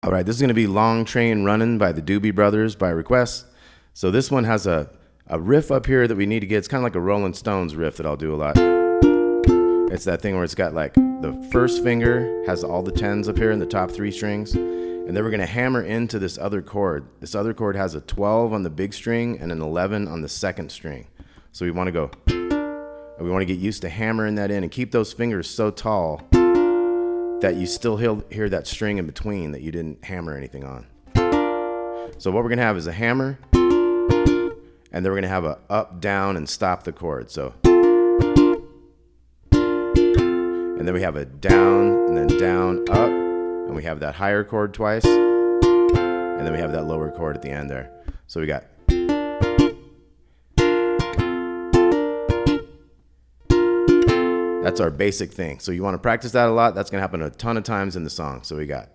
All right, this is going to be Long Train Runnin' by the Doobie Brothers by request. So this one has a riff up here that we need to get. It's kind of like a Rolling Stones riff that I'll do a lot. It's that thing where it's got like the first finger has all the 10s up here in the top 3 strings. And then we're going to hammer into this other chord. This other chord has a 12 on the big string and an 11 on the second string. So we want to go, and we want to get used to hammering that in and keep those fingers so tall that you still hear that string in between that you didn't hammer anything on. So what we're going to have is a hammer, and then we're going to have a up, down, and stop the chord. So, and then we have a down, and then down, up, and we have that higher chord twice, and then we have that lower chord at the end there. So we got. That's our basic thing. So you want to practice that a lot. That's going to happen a ton of times in the song. So we got.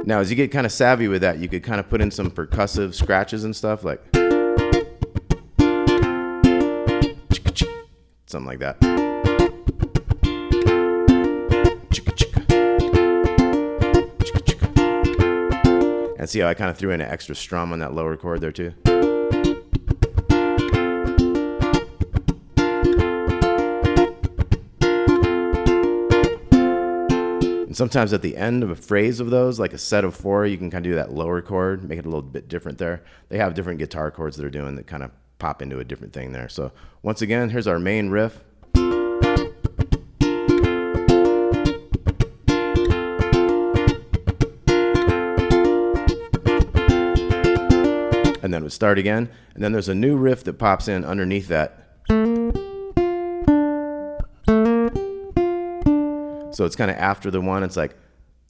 Now, as you get kind of savvy with that, you could kind of put in some percussive scratches and stuff like something like that. And see how I kind of threw in an extra strum on that lower chord there too? And sometimes at the end of a phrase of those, like a set of 4, you can kind of do that lower chord, make it a little bit different there. They have different guitar chords that are doing that kind of pop into a different thing there. So once again, here's our main riff. And then we start again, and then there's a new riff that pops in underneath that. So it's kind of after the 1, it's like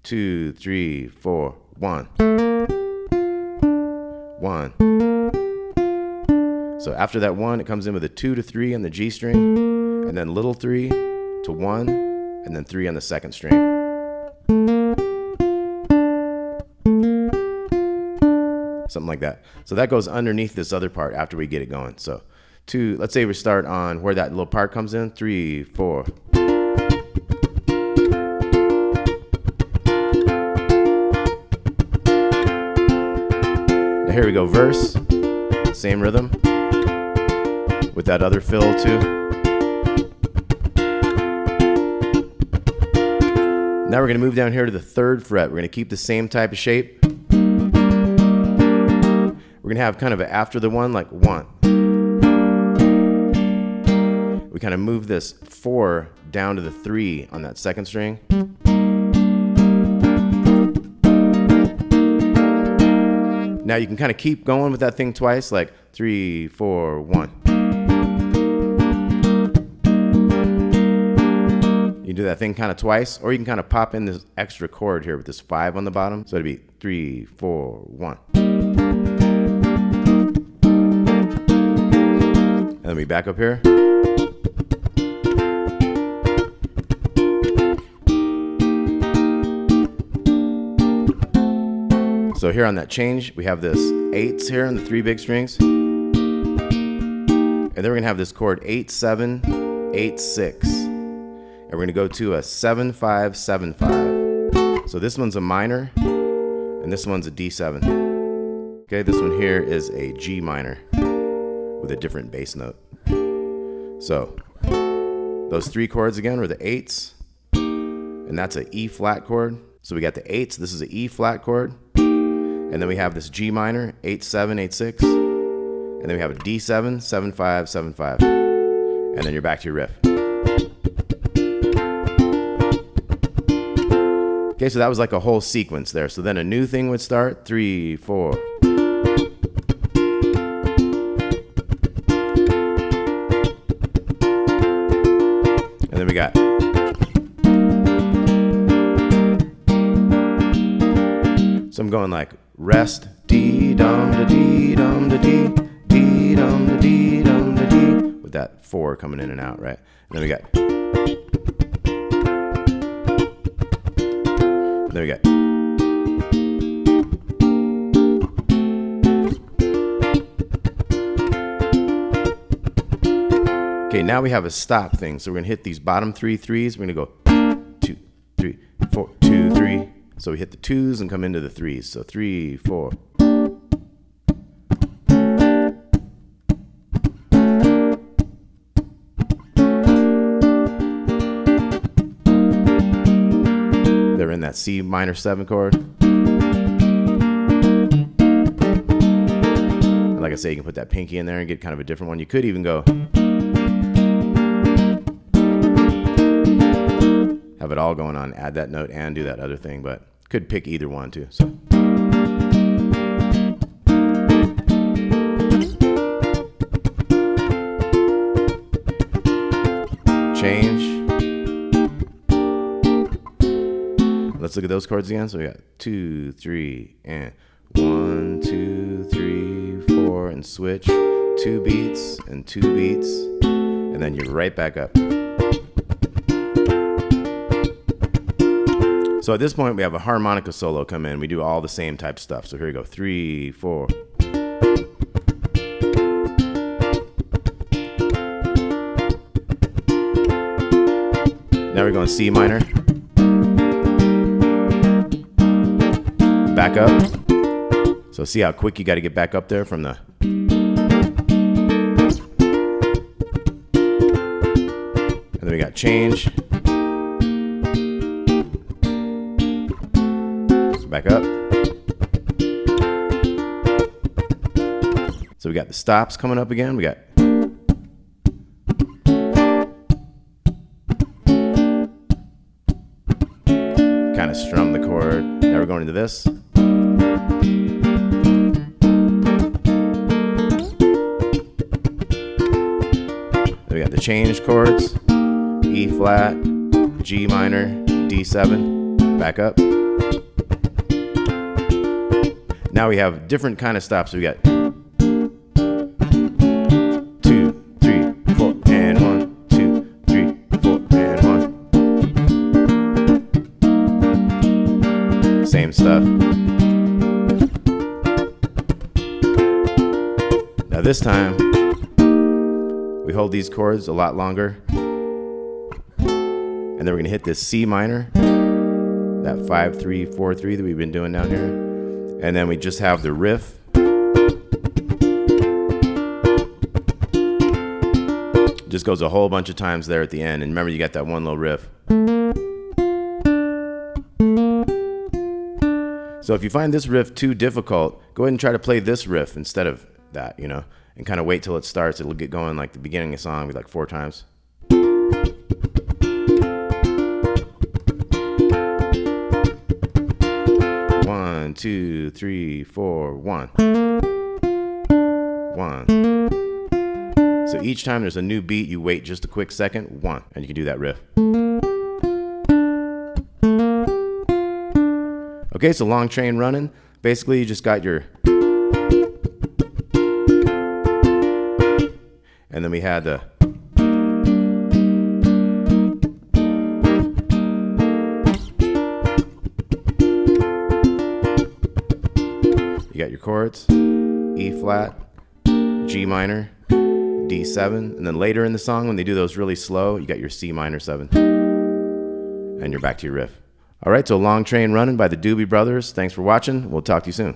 2, 3, 4, 1, 1. So after that 1, it comes in with a 2 to 3 on the G string, and then little 3 to 1, and then 3 on the second string. Something like that. So that goes underneath this other part after we get it going. So 2, let's say we start on where that little part comes in, 3, 4. Now here we go, verse, same rhythm with that other fill too. Now we're going to move down here to the 3rd fret. We're going to keep the same type of shape. We're going to have kind of after the 1, like 1. We kind of move this 4 down to the 3 on that second string. Now you can kind of keep going with that thing twice, like 3, 4, 1. You do that thing kind of twice, or you can kind of pop in this extra chord here with this 5 on the bottom. So it'd be 3, 4, 1. Let me back up here. So here on that change, we have this 8s here on the 3 big strings. And then we're going to have this chord 8, 7, 8, 6. And we're going to go to a 7, 5, 7, 5. So this one's a minor, and this one's a D7. Okay, this one here is a G minor with a different bass note. So those 3 chords again were the 8s, and that's an E flat chord. So we got the 8s, this is an E flat chord, and then we have this G minor, 8, 7, 8, 6, and then we have a D7, 7, 5, 7, 5, and then you're back to your riff. Okay, so that was like a whole sequence there. So then a new thing would start, 3, 4. And then we got. So I'm going like rest, dee dum da dee dum da dee, dee dum da dee dum da dee, with that 4 coming in and out, right? And then we got. There we go. Okay, now we have a stop thing. So we're gonna hit these bottom 3 threes. We're gonna go 2, 3, 4, 2, 3. So we hit the 2s and come into the 3s. So 3, 4. They're in that C minor 7 chord. And like I say, you can put that pinky in there and get kind of a different one. You could even go have it all going on, add that note and do that other thing, but could pick either one too. So change. Let's look at those chords again. So we got 2, 3, and 1, 2, 3, 4, and switch. 2 beats and 2 beats, and then you're right back up. So at this point, we have a harmonica solo come in. We do all the same type stuff. So here we go, 3, 4. Now we're going C minor. Back up. So see how quick you got to get back up there from the... And then we got change. Back up. So we got the stops coming up again. We got kind of strum the chord. Now we're going into this. Then we got the change chords. E flat, G minor, D7. Back up. Now we have different kind of stops. We got 2, 3, 4, and 1, 2, 3, 4, and 1. Same stuff. Now this time, we hold these chords a lot longer. And then we're gonna hit this C minor, that 5, 3, 4, 3 that we've been doing down here. And then we just have the riff. Just goes a whole bunch of times there at the end. And remember, you got that one little riff. So if you find this riff too difficult, go ahead and try to play this riff instead of that, you know, and kind of wait till it starts. It'll get going like the beginning of the song, be like 4 times. 1, 2, 3, 4, 1. 1. So each time there's a new beat, you wait just a quick second, 1, and you can do that riff. Okay, so long train running. Basically, you just got your... And then we had the... You got your chords, E flat, G minor, D7, and then later in the song when they do those really slow, you got your C minor 7, and you're back to your riff. All right, so Long Train Running by the Doobie Brothers. Thanks for watching. We'll talk to you soon.